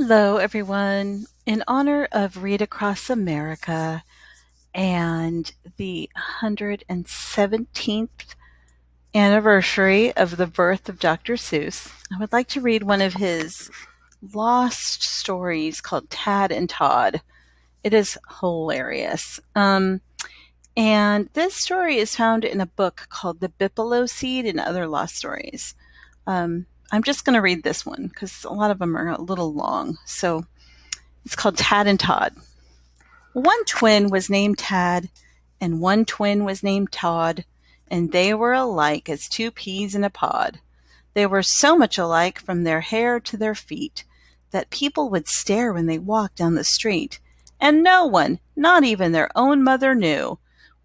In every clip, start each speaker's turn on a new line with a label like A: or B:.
A: Hello, everyone. In honor of Read Across America and the 117th anniversary of the birth of Dr. Seuss, I would like to read one of his lost stories called Tad and Todd. It is hilarious. And this story is found in a book called The Bippolo Seed and Other Lost Stories. I'm just going to read this one because a lot of them are a little long. So it's called Tad and Todd. One twin was named Tad, and one twin was named Todd, and they were alike as two peas in a pod. They were so much alike from their hair to their feet that people would stare when they walked down the street, and no one, not even their own mother, knew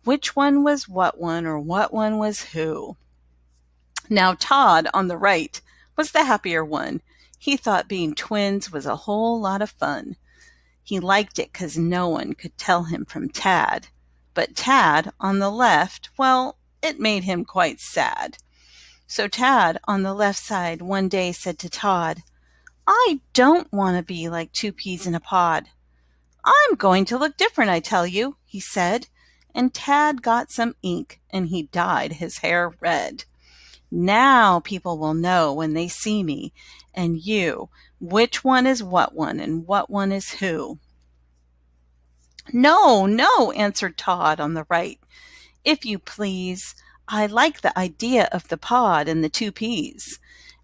A: which one was what one or what one was who. Now Todd, on the right, was the happier one. He thought being twins was a whole lot of fun. He liked it 'cause no one could tell him from Tad. But Tad, on the left, well, it made him quite sad. So Tad, on the left side, one day said to Todd, "I don't want to be like two peas in a pod. I'm going to look different, I tell you," he said. And Tad got some ink and he dyed his hair red. "Now people will know when they see me and you which one is what one and what one is who." "No, no," answered Todd on the right. "If you please, I like the idea of the pod and the two peas."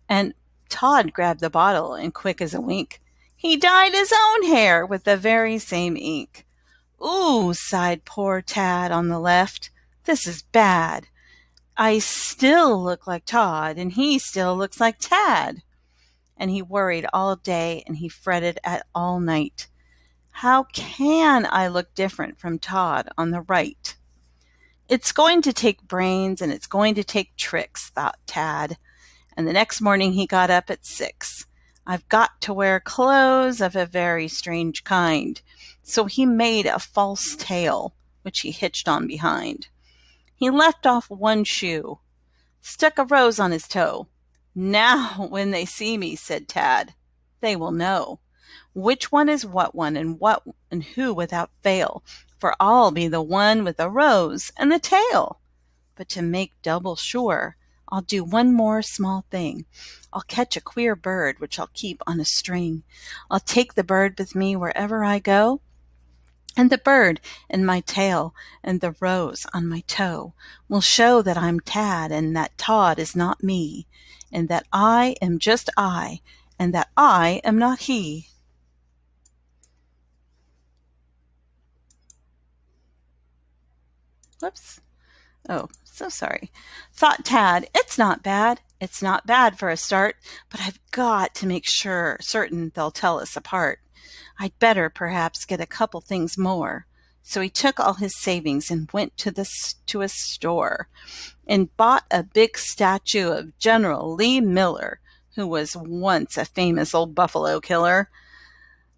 A: And Todd grabbed the bottle and quick as a wink, he dyed his own hair with the very same ink. "Ooh," sighed poor Tad on the left. "This is bad. I still look like Todd and he still looks like Tad." And he worried all day and he fretted at all night. "How can I look different from Todd on the right?" "It's going to take brains and it's going to take tricks," thought Tad. And the next morning he got up at 6. "I've got to wear clothes of a very strange kind." So he made a false tail, which he hitched on behind. He left off one shoe, stuck a rose on his toe. "Now when they see me," said Tad, "they will know which one is what one and who without fail, for I'll be the one with the rose and the tail. But to make double sure, I'll do one more small thing. I'll catch a queer bird which I'll keep on a string. I'll take the bird with me wherever I go, and the bird in my tail and the rose on my toe will show that I'm Tad and that Todd is not me, and that I am just I, and that I am not he." Whoops. Oh, so sorry. Thought Tad, "It's not bad. It's not bad for a start, but I've got to make certain they'll tell us apart. I'd better perhaps get a couple things more." So he took all his savings and went to a store and bought a big statue of General Lee Miller, who was once a famous old buffalo killer.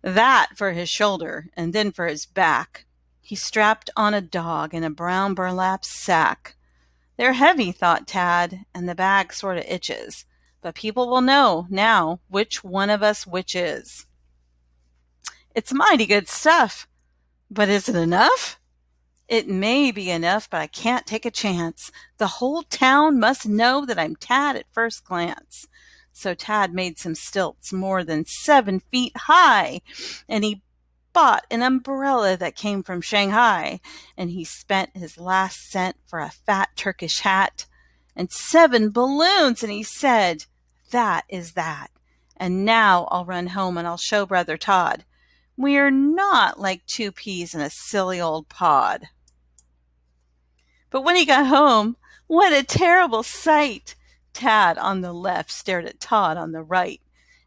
A: That for his shoulder, and then for his back, he strapped on a dog in a brown burlap sack. "They're heavy," thought Tad, "and the bag sort of itches. But people will know now which one of us which is. It's mighty good stuff. But is it enough? It may be enough, but I can't take a chance. The whole town must know that I'm Tad at first glance." So Tad made some stilts more than 7 feet high, and he bought an umbrella that came from Shanghai, and he spent his last cent for a fat Turkish hat and 7 balloons, and he said, "That is that. And now I'll run home and I'll show Brother Todd we're not like two peas in a silly old pod." But when he got home, what a terrible sight! Tad on the left stared at Todd on the right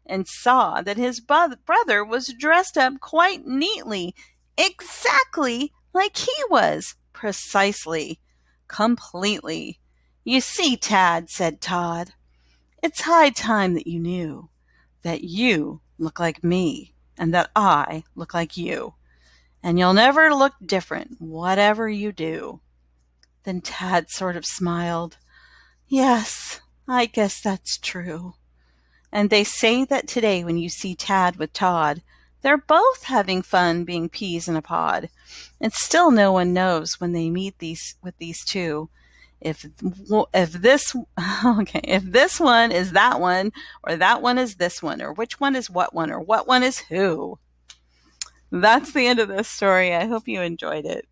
A: and saw that his brother was dressed up quite neatly, exactly like he was, precisely, completely. "You see, Tad," said Todd, "it's high time that you knew that you look like me and that I look like you, and you'll never look different, whatever you do." Then Tad sort of smiled. "Yes, I guess that's true." And they say that today when you see Tad with Todd, they're both having fun being peas in a pod. And still no one knows when they meet these two if this okay, if this one is that one, or that one is this one, or which one, or what one is who. That's the end of this story. I hope you enjoyed it.